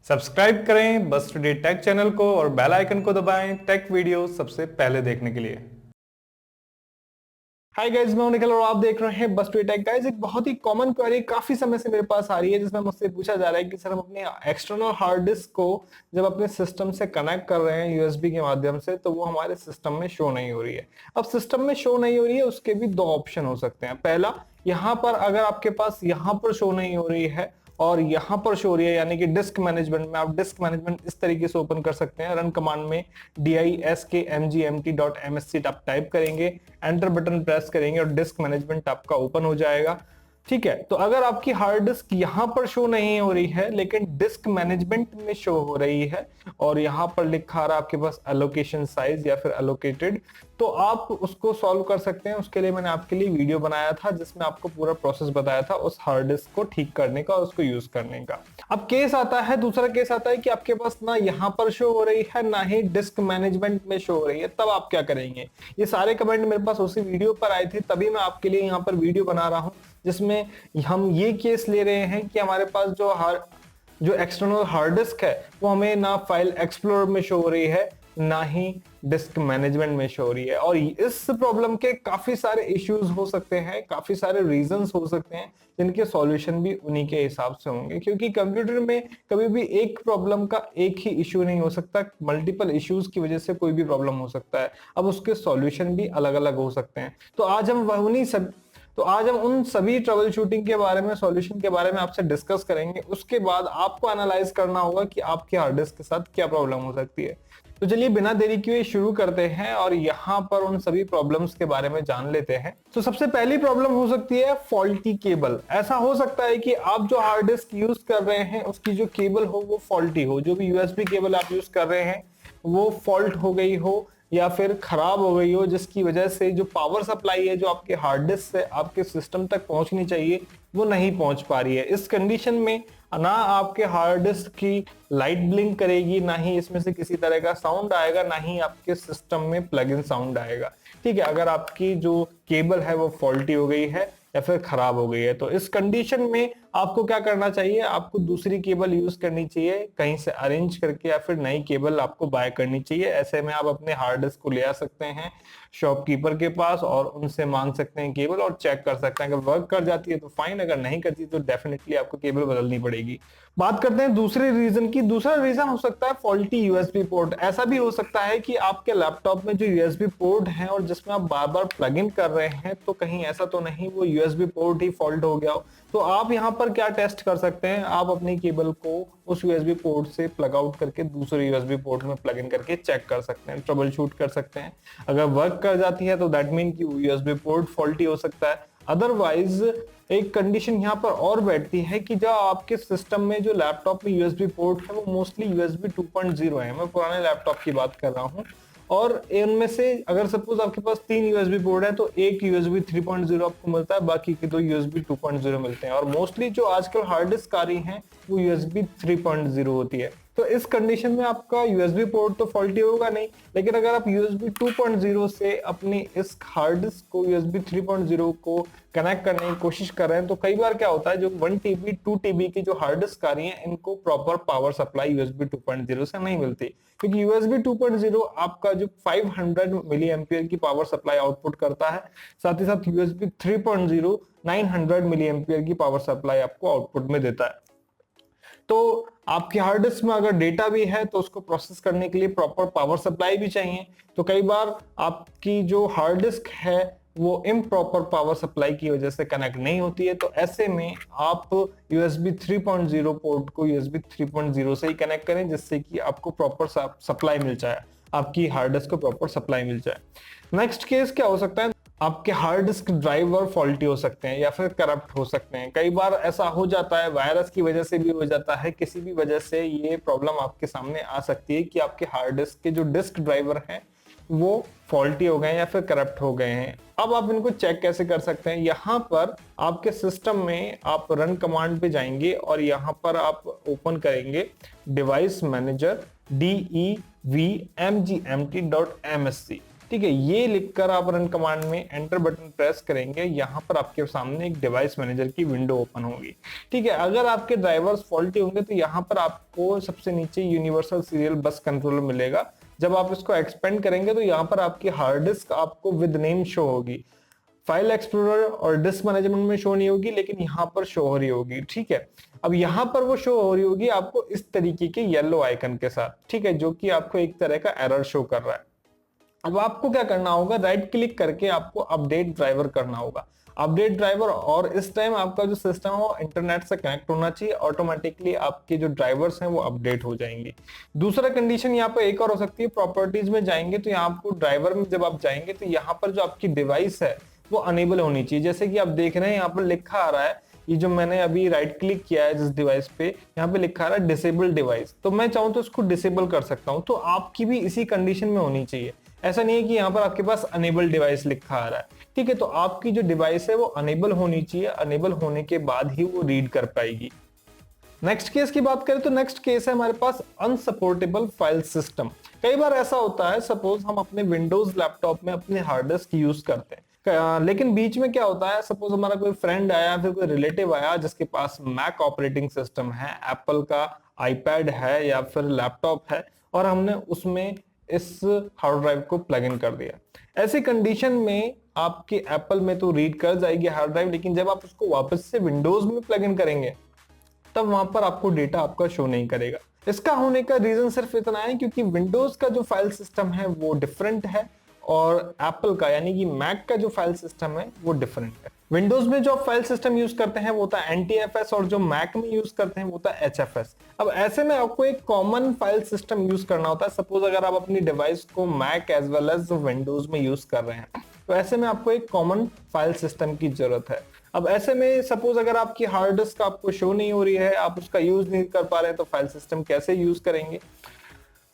Subscribe करें बस today take channel को और बेल आइकन को दबाएं टेक वीडियो सबसे पहले देखने के लिए। हाय गाइस, मैं हूं निखिल और आप देख रहे हैं बस टुडे टेक। गाइस, एक बहुत ही कॉमन क्वेरी काफी समय से मेरे पास आ रही है जिसमें मुझसे पूछा जा रहा है कि सर हम अपने एक्सटर्नल हार्ड डिस्क को जब अपने सिस्टम से कनेक्ट कर रहे हैं यूएसबी के माध्यम से तो वो हमारे सिस्टम में शो नहीं हो रही है। अब सिस्टम में शो नहीं हो रही है उसके भी दो ऑप्शन हो सकते हैं। पहला, यहाँ पर अगर आपके पास यहाँ पर शो नहीं हो रही है और यहाँ पर शो हो रही है यानी कि डिस्क मैनेजमेंट में, आप डिस्क मैनेजमेंट इस तरीके से ओपन कर सकते हैं। रन कमांड में diskmgmt.msc आप टाइप करेंगे, एंटर बटन प्रेस करेंगे और डिस्क मैनेजमेंट आपका ओपन हो जाएगा। ठीक है, तो अगर आपकी हार्ड डिस्क यहाँ पर शो नहीं हो रही है लेकिन डिस्क मैनेजमेंट में शो हो रही है और यहाँ पर लिखा आ रहा है आपके पास एलोकेशन साइज या फिर एलोकेटेड, तो आप उसको सॉल्व कर सकते हैं। उसके लिए मैंने आपके लिए वीडियो बनाया था जिसमें आपको पूरा प्रोसेस बताया था उस हार्ड डिस्क को ठीक करने का और उसको यूज करने का। अब केस आता है, दूसरा केस आता है कि आपके पास ना यहाँ पर शो हो रही है ना ही डिस्क मैनेजमेंट में शो हो रही है, तब आप क्या करेंगे? ये सारे कमेंट मेरे पास उसी वीडियो पर आए थे, तभी मैं आपके लिए यहाँ पर वीडियो बना रहा हूँ जिसमें हम ये केस ले रहे हैं कि हमारे पास जो एक्सटर्नल हार्ड डिस्क है वो हमें ना फाइल एक्सप्लोरर में शो हो रही है ना ही डिस्क मैनेजमेंट में शो हो रही है। और इस प्रॉब्लम के काफी सारे इश्यूज हो सकते हैं, काफी सारे रीजंस हो सकते हैं जिनके सॉल्यूशन भी उन्हीं के हिसाब से होंगे, क्योंकि कंप्यूटर में कभी भी एक प्रॉब्लम का एक ही इश्यू नहीं हो सकता, मल्टीपल इश्यूज की वजह से कोई भी प्रॉब्लम हो सकता है। अब उसके सॉल्यूशन भी अलग अलग हो सकते हैं। तो आज हम उन सभी ट्रबल शूटिंग के बारे में, सॉल्यूशन के बारे में आपसे डिस्कस करेंगे। उसके बाद आपको एनालाइज करना होगा कि आपके हार्ड डिस्क के साथ क्या प्रॉब्लम हो सकती है। तो चलिए बिना देरी किए शुरू करते हैं और यहाँ पर उन सभी प्रॉब्लम्स के बारे में जान लेते हैं। तो सबसे पहली प्रॉब्लम हो सकती है फॉल्टी केबल। ऐसा हो सकता है कि आप जो हार्ड डिस्क यूज कर रहे हैं उसकी जो केबल हो वो फॉल्टी हो, जो भी यूएसबी केबल आप यूज कर रहे हैं वो फॉल्ट हो गई हो या फिर खराब हो गई हो, जिसकी वजह से जो पावर सप्लाई है जो आपके हार्ड डिस्क से आपके सिस्टम तक पहुंचनी चाहिए वो नहीं पहुंच पा रही है। इस कंडीशन में ना आपके हार्ड डिस्क की लाइट ब्लिंक करेगी, ना ही इसमें से किसी तरह का साउंड आएगा, ना ही आपके सिस्टम में प्लग इन साउंड आएगा। ठीक है, अगर आपकी जो केबल है वो फॉल्टी हो गई है या फिर खराब हो गई है तो इस कंडीशन में आपको क्या करना चाहिए? आपको दूसरी केबल यूज करनी चाहिए, कहीं से अरेंज करके, या फिर नई केबल आपको बाय करनी चाहिए। ऐसे में आप अपने हार्ड डिस्क को ले आ सकते हैं शॉपकीपर के पास और उनसे मांग सकते हैं केबल और चेक कर सकते हैं। अगर वर्क कर जाती है तो फाइन, अगर नहीं करती तो डेफिनेटली आपको केबल बदलनी पड़ेगी। बात करते हैं दूसरे रीजन की। दूसरा रीजन हो सकता है फॉल्टी यूएसबी पोर्ट। ऐसा भी हो सकता है कि आपके लैपटॉप में जो यूएसबी पोर्ट है और जिसमें आप बार बार प्लग इन कर रहे हैं तो कहीं ऐसा तो नहीं वो यूएसबी पोर्ट ही फॉल्ट हो गया हो। तो आप यहाँ पर क्या टेस्ट कर सकते हैं? आप अपनी केबल को उस यूएसबी पोर्ट से प्लग आउट करके दूसरे यूएसबी पोर्ट में प्लग इन करके चेक कर सकते हैं, ट्रबल शूट कर सकते हैं। अगर वर्क कर जाती है तो दैट मीन कि यूएसबी पोर्ट फॉल्टी हो सकता है। अदरवाइज एक कंडीशन यहाँ पर और बैठती है कि जो आपके सिस्टम में जो लैपटॉप में यूएसबी पोर्ट है वो मोस्टली यूएसबी 2.0 है। मैं पुराने लैपटॉप की बात कर रहा हूँ और इनमें से अगर सपोज आपके पास 3 यूएसबी पोर्ट है तो एक यूएसबी 3.0 आपको मिलता है, बाकी के 2 यूएसबी 2.0 मिलते हैं। और मोस्टली जो आजकल हार्ड डिस्क आ रही हैं वो यूएसबी 3.0 होती है। तो इस कंडीशन में आपका यूएसबी पोर्ट तो फॉल्टी होगा नहीं, लेकिन अगर आप यूएसबी 2.0 से अपनी इस हार्ड डिस्क को यूएसबी 3.0 को कनेक्ट करने की कोशिश कर रहे हैं तो कई बार क्या होता है, जो 1 TB 2 TB की जो हार्ड डिस्क आ रही है इनको प्रॉपर पावर सप्लाई यूएसबी 2.0 से नहीं मिलती, क्योंकि यूएसबी 2.0 आपका जो 500 मिली एम्पियर की पावर सप्लाई आउटपुट करता है, साथ ही साथ यूएसबी 3.0 900 मिली एम्पियर की पावर सप्लाई आपको आउटपुट में देता है। तो आपके हार्ड डिस्क में अगर डेटा भी है तो उसको प्रोसेस करने के लिए प्रॉपर पावर सप्लाई भी चाहिए। तो कई बार आपकी जो हार्ड डिस्क है वो इम्प्रॉपर पावर सप्लाई की वजह से कनेक्ट नहीं होती है, तो ऐसे में आप USB 3.0 पोर्ट को USB 3.0 से ही कनेक्ट करें जिससे कि आपको प्रॉपर सप्लाई मिल जाए, आपकी हार्ड डिस्क को प्रॉपर सप्लाई मिल जाए। नेक्स्ट केस क्या हो सकता है? आपके हार्ड डिस्क ड्राइवर फॉल्टी हो सकते हैं या फिर करप्ट हो सकते हैं। कई बार ऐसा हो जाता है, वायरस की वजह से भी हो जाता है, किसी भी वजह से ये प्रॉब्लम आपके सामने आ सकती है कि आपके हार्ड डिस्क के जो डिस्क ड्राइवर हैं वो फॉल्टी हो गए हैं या फिर करप्ट हो गए हैं। अब आप इनको चेक कैसे कर सकते हैं? यहाँ पर आपके सिस्टम में आप रन कमांड पे जाएंगे और यहाँ पर आप ओपन करेंगे डिवाइस मैनेजर DEVMGMT.MSC। ठीक है, ये लिखकर आप रन कमांड में एंटर बटन प्रेस करेंगे, यहाँ पर आपके सामने एक डिवाइस मैनेजर की विंडो ओपन होगी। ठीक है, अगर आपके ड्राइवर्स फॉल्टी होंगे तो यहाँ पर आपको सबसे नीचे यूनिवर्सल सीरियल बस कंट्रोलर मिलेगा। जब आप इसको एक्सपेंड करेंगे तो यहाँ पर आपकी हार्ड डिस्क आपको विद नेम शो होगी। फाइल एक्सप्लोरर और डिस्क मैनेजमेंट में शो नहीं होगी, लेकिन यहाँ पर शो हो रही होगी। ठीक है, अब यहाँ पर वो शो हो रही होगी आपको इस तरीके के येलो आइकन के साथ, ठीक है, जो कि आपको एक तरह का एरर शो कर रहा है। अब आपको क्या करना होगा, राइट क्लिक करके आपको अपडेट ड्राइवर करना होगा, अपडेट ड्राइवर। और इस टाइम आपका जो सिस्टम है वो इंटरनेट से कनेक्ट होना चाहिए, ऑटोमेटिकली आपके जो ड्राइवर्स हैं वो अपडेट हो जाएंगे। दूसरा कंडीशन यहाँ पे एक और हो सकती है, प्रॉपर्टीज में जाएंगे तो यहाँ आपको ड्राइवर में जब आप जाएंगे तो यहाँ पर जो आपकी डिवाइस है वो अनेबल होनी चाहिए। जैसे कि आप देख रहे हैं यहाँ पर लिखा आ रहा है, ये जो मैंने अभी राइट क्लिक किया है जिस डिवाइस पे, यहाँ पे लिखा आ रहा है डिसेबल डिवाइस, तो मैं चाहूँ तो इसको डिसेबल कर सकता हूँ। तो आपकी भी इसी कंडीशन में होनी चाहिए। ऐसा नहीं है कि यहाँ पर आपके पास अनेबल डिवाइस लिखा आ रहा है। ठीक है, तो आपकी जो डिवाइस है वो अनेबल होनी चाहिए, अनेबल होने के बाद ही वो रीड कर पाएगी। नेक्स्ट केस की बात करें तो नेक्स्ट केस है हमारे पास अनसपोर्टेबल फाइल सिस्टम। कई बार ऐसा होता है, सपोज हम अपने विंडोज लैपटॉप में अपने हार्ड डिस्क यूज करते हैं, लेकिन बीच में क्या होता है, सपोज हमारा कोई फ्रेंड आया, फिर कोई रिलेटिव आया जिसके पास मैक ऑपरेटिंग सिस्टम है, एप्पल का आईपैड है या फिर लैपटॉप है, और हमने उसमें इस हार्ड ड्राइव को प्लग इन कर दिया। ऐसी कंडीशन में आपके एप्पल में तो रीड कर जाएगी हार्ड ड्राइव, लेकिन जब आप उसको वापस से विंडोज में प्लग इन करेंगे तब वहां पर आपको डेटा आपका शो नहीं करेगा। इसका होने का रीजन सिर्फ इतना है क्योंकि विंडोज का जो फाइल सिस्टम है वो डिफरेंट है और एप्पल का यानी कि मैक का जो फाइल सिस्टम है वो डिफरेंट है। विंडोज में जो आप फाइल सिस्टम यूज करते हैं वो होता है NTFS और जो मैक में यूज करते हैं वो होता है HFS। अब ऐसे में आपको एक कॉमन फाइल सिस्टम यूज करना होता है। सपोज अगर आप अपनी डिवाइस को Mac as well as Windows में यूज कर रहे हैं तो ऐसे में आपको एक कॉमन फाइल सिस्टम की जरूरत है। अब ऐसे में सपोज अगर आपकी हार्ड डिस्क आपको शो नहीं हो रही है, आप उसका यूज नहीं कर पा रहे हैं, तो फाइल सिस्टम कैसे यूज करेंगे।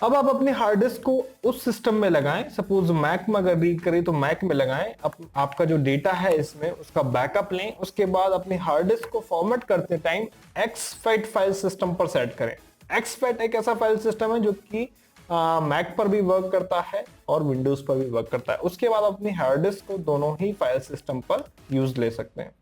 अब आप अपने हार्ड डिस्क को उस सिस्टम में लगाएं। सपोज मैक में अगर रीड करें तो मैक में लगाएं, आपका जो डेटा है इसमें उसका बैकअप लें, उसके बाद अपने हार्ड डिस्क को फॉर्मेट करते टाइम एक्सफैट फाइल सिस्टम पर सेट करें। एक्सफैट एक ऐसा फाइल सिस्टम है जो कि मैक पर भी वर्क करता है और विंडोज पर भी वर्क करता है। उसके बाद अपनी हार्ड डिस्क को दोनों ही फाइल सिस्टम पर यूज ले सकते हैं।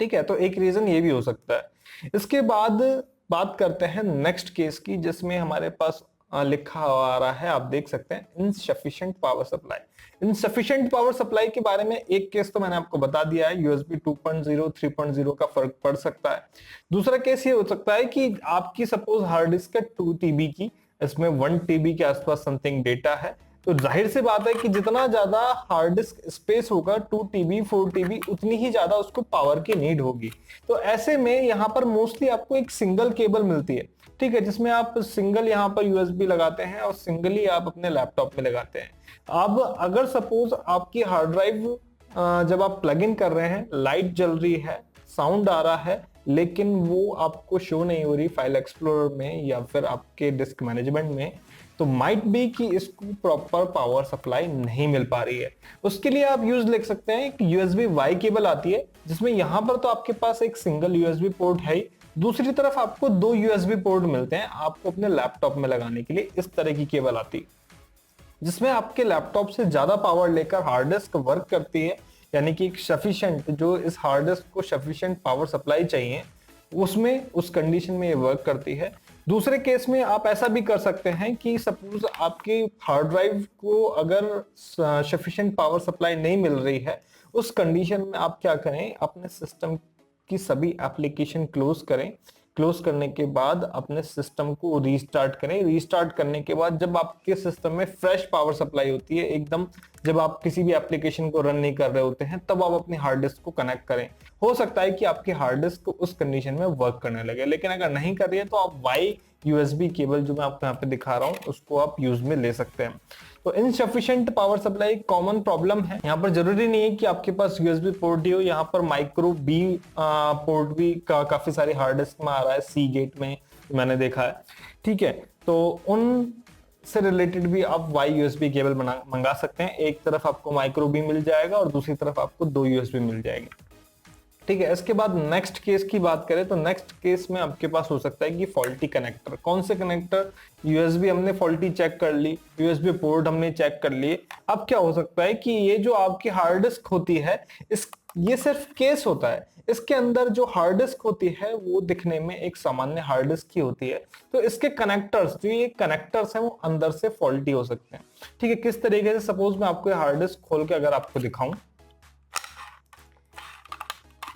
ठीक है, तो एक रीजन ये भी हो सकता है। इसके बाद बात करते हैं नेक्स्ट केस की, जिसमें हमारे पास लिखा आ रहा है, आप देख सकते हैं insufficient power supply. Insufficient power supply के बारे में एक केस तो मैंने आपको बता दिया है, USB 2.0 3.0 का फर्क पड़ सकता है। दूसरा केस ये हो सकता है कि आपकी सपोज हार्ड डिस्क है 2 TB की, इसमें 1 TB के आसपास समथिंग डेटा है, तो जाहिर सी बात है कि जितना ज्यादा हार्ड डिस्क स्पेस होगा 2 TB 4 TB उतनी ही ज्यादा उसको पावर की नीड होगी। तो ऐसे में यहाँ पर मोस्टली आपको एक सिंगल केबल मिलती है, ठीक है, जिसमें आप सिंगल यहाँ पर USB लगाते हैं और सिंगली आप अपने लैपटॉप में लगाते हैं। अब अगर सपोज आपकी हार्ड ड्राइव जब आप प्लग इन कर रहे हैं, लाइट जल रही है, साउंड आ रहा है, लेकिन वो आपको शो नहीं हो रही फाइल एक्सप्लोरर में या फिर आपके डिस्क मैनेजमेंट में, तो माइट बी कि इसको प्रॉपर पावर सप्लाई नहीं मिल पा रही है। उसके लिए आप यूज लिख सकते हैं, एक USB-Y केबल आती है जिसमें यहाँ पर तो आपके पास एक सिंगल USB पोर्ट है ही, दूसरी तरफ आपको 2 USB पोर्ट मिलते हैं आपको अपने लैपटॉप में लगाने के लिए। इस तरह की केबल आती है जिसमें आपके लैपटॉप से ज्यादा पावर लेकर हार्ड डिस्क वर्क करती है, यानी कि एक सफिशिएंट जो इस हार्ड डिस्क को सफिशिएंट पावर सप्लाई चाहिए उसमें उस कंडीशन में ये वर्क करती है। दूसरे केस में आप ऐसा भी कर सकते हैं कि सपोज आपके हार्ड ड्राइव को अगर सफिशिएंट पावर सप्लाई नहीं मिल रही है, उस कंडीशन में आप क्या करें, अपने सिस्टम की सभी एप्लीकेशन क्लोज करें। क्लोज करने के बाद अपने सिस्टम को रीस्टार्ट करें। रीस्टार्ट करने के बाद जब आपके सिस्टम में फ्रेश पावर सप्लाई होती है एकदम, जब आप किसी भी एप्लीकेशन को रन नहीं कर रहे होते हैं, तब आप अपनी हार्ड डिस्क को कनेक्ट करें। हो सकता है कि आपकी हार्ड डिस्क उस कंडीशन में वर्क करने लगे, लेकिन अगर नहीं कर रही है तो आप Y USB केबल जो मैं आपको यहाँ पे दिखा रहा हूँ उसको आप यूज में ले सकते हैं। तो insufficient power supply common problem है। यहाँ पर जरूरी नहीं है कि आपके पास USB पोर्ट ही हो, यहाँ पर माइक्रो B पोर्ट भी काफी सारी हार्ड डिस्क में आ रहा है, Seagate में मैंने देखा है। ठीक है, तो उन से रिलेटेड भी आप Y USB केबल मंगा सकते हैं। एक तरफ आपको माइक्रो B मिल जाएगा और दूसरी तरफ आपको 2 USB मिल जाएंगे। ठीक है। इसके बाद नेक्स्ट केस की बात करें तो नेक्स्ट केस में आपके पास हो सकता है कि फॉल्टी कनेक्टर। कौन से कनेक्टर? यूएसबी हमने फॉल्टी चेक कर ली, यूएसबी पोर्ट हमने चेक कर लिए। अब क्या हो सकता है कि ये जो आपकी हार्ड डिस्क होती है, ये सिर्फ केस होता है, इसके अंदर जो हार्ड डिस्क होती है वो दिखने में एक सामान्य हार्ड डिस्क की होती है। तो इसके कनेक्टर्स, जो ये कनेक्टर्स हैं वो अंदर से फॉल्टी हो सकते हैं। ठीक है, किस तरीके से? सपोज मैं आपको हार्ड डिस्क खोल के अगर आपको दिखाऊं,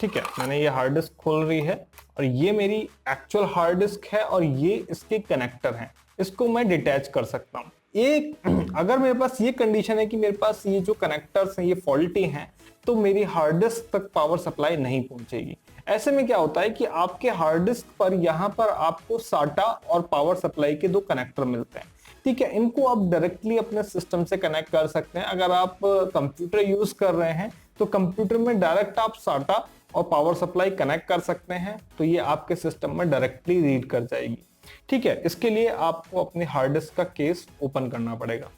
ठीक है, मैंने ये हार्ड डिस्क खोल रही है और ये मेरी एक्चुअल हार्ड डिस्क है और ये इसके कनेक्टर हैं, इसको मैं डिटैच कर सकता हूं। एक अगर मेरे पास ये कंडीशन है कि मेरे पास ये जो कनेक्टर्स हैं ये फॉल्टी हैं, तो मेरी हार्ड डिस्क तक पावर सप्लाई नहीं पहुंचेगी। ऐसे में क्या होता है कि आपके हार्ड डिस्क पर यहाँ पर आपको साटा और पावर सप्लाई के दो कनेक्टर मिलते हैं। ठीक है, इनको आप डायरेक्टली अपने सिस्टम से कनेक्ट कर सकते हैं। अगर आप कंप्यूटर यूज कर रहे हैं तो कंप्यूटर में डायरेक्ट आप साटा और पावर सप्लाई कनेक्ट कर सकते हैं, तो ये आपके सिस्टम में डायरेक्टली रीड कर जाएगी। ठीक है, इसके लिए आपको अपने हार्ड डिस्क का केस ओपन करना पड़ेगा।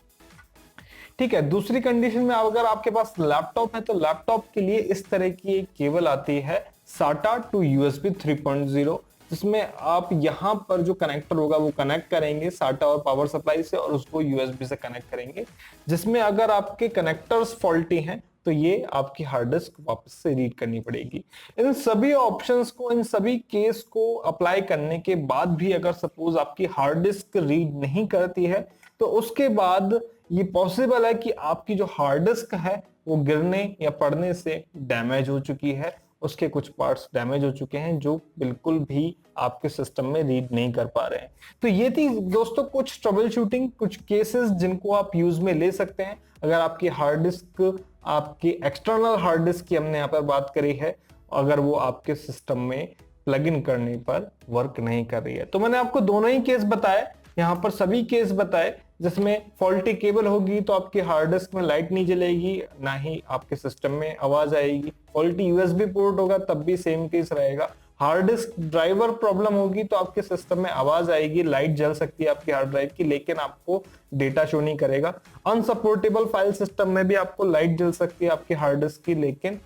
ठीक है, दूसरी कंडीशन में अगर आपके पास लैपटॉप है तो लैपटॉप के लिए इस तरह की एक केबल आती है साटा टू यूएसबी 3.0, जिसमें आप यहाँ पर जो कनेक्टर होगा वो कनेक्ट करेंगे साटा और पावर सप्लाई से और उसको यूएसबी से कनेक्ट करेंगे, जिसमें अगर आपके कनेक्टर्स फॉल्टी हैं तो ये आपकी हार्ड डिस्क वापस से रीड करनी पड़ेगी। इन सभी ऑप्शंस को, इन सभी केस को अप्लाई करने के बाद भी अगर सपोज आपकी हार्ड डिस्क रीड नहीं करती है तो उसके बाद ये पॉसिबल है कि आपकी जो हार्ड डिस्क है वो गिरने या पड़ने से डैमेज हो चुकी है, उसके कुछ पार्ट्स डैमेज हो चुके हैं जो बिल्कुल भी आपके सिस्टम में रीड नहीं कर पा रहे हैं। तो ये थी दोस्तों कुछ ट्रबल शूटिंग, कुछ केसेस जिनको आप यूज में ले सकते हैं अगर आपकी हार्ड डिस्क, आपकी एक्सटर्नल हार्ड डिस्क की हमने यहाँ पर बात करी है, अगर वो आपके सिस्टम में प्लग इन करने पर वर्क नहीं कर रही है। तो मैंने आपको दोनों ही केस बताए, यहाँ पर सभी केस बताए जिसमें फॉल्टी केबल होगी तो आपकी हार्ड डिस्क में लाइट नहीं जलेगी, ना ही आपके सिस्टम में आवाज आएगी। फॉल्टी यूएसबी पोर्ट होगा तब भी सेम केस रहेगा। हार्ड डिस्क ड्राइवर प्रॉब्लम होगी तो आपके सिस्टम में आवाज आएगी, लाइट जल सकती है आपकी हार्ड ड्राइव की, लेकिन आपको डेटा शो नहीं करेगा। अनसपोर्टेबल फाइल सिस्टम में भी आपको लाइट जल सकती है आपकी हार्ड डिस्क की, लेकिन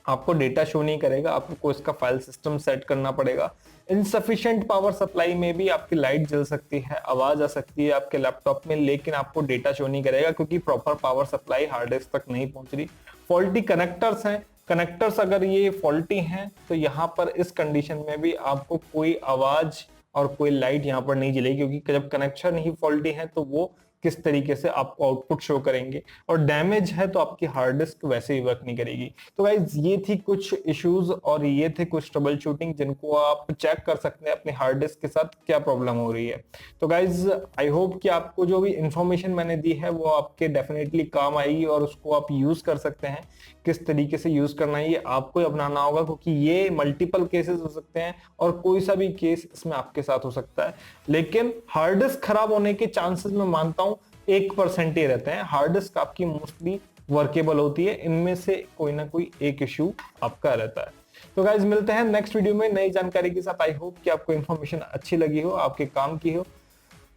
आपको डेटा शो नहीं करेगा, आपको इसका फाइल सिस्टम सेट करना पड़ेगा। इनसफिशिएंट पावर सप्लाई में भी आपकी लाइट जल सकती है, आवाज आ सकती है आपके लैपटॉप में, लेकिन आपको डेटा शो नहीं करेगा क्योंकि proper power supply hard disk तक नहीं पहुंच रही। फॉल्टी कनेक्टर्स हैं, कनेक्टर्स अगर ये फॉल्टी हैं तो यहाँ पर इस कंडीशन में भी आपको कोई आवाज और कोई लाइट यहाँ पर नहीं जलेगी, क्योंकि जब कनेक्शन ही फॉल्टी है तो वो किस तरीके से आपको आउटपुट शो करेंगे, और डैमेज है तो आपकी हार्ड डिस्क वैसे ही वर्क नहीं करेगी। तो गाइज ये थी कुछ इश्यूज और ये थे कुछ ट्रबल शूटिंग जिनको आप चेक कर सकते हैं अपने हार्ड डिस्क के साथ क्या प्रॉब्लम हो रही है। तो गाइज आई होप कि आपको जो भी इंफॉर्मेशन मैंने दी है वो आपके डेफिनेटली काम आएगी और उसको आप यूज कर सकते हैं। किस तरीके से यूज करना है ये आपको अपनाना होगा, क्योंकि ये मल्टीपल केसेस हो सकते हैं और कोई सा भी केस इसमें आपके साथ हो सकता है। लेकिन हार्ड डिस्क खराब होने के चांसेस मैं मानता हूं 1% ही रहते हैं। हार्ड डिस्क आपकी मोस्टली वर्केबल होती है, इनमें से कोई ना कोई एक इश्यू आपका रहता है। तो गाइज मिलते हैं नेक्स्ट वीडियो में नई जानकारी के साथ। आई होप कि आपको इन्फॉर्मेशन अच्छी लगी हो, आपके काम की हो।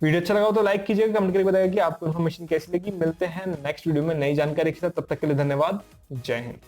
वीडियो अच्छा लगा हो तो लाइक कीजिएगा, कमेंट करके बताइएगा कि आपको इन्फॉर्मेशन कैसी लगी। मिलते हैं नेक्स्ट वीडियो में नई जानकारी के साथ, तब तक के लिए धन्यवाद। जय हिंद।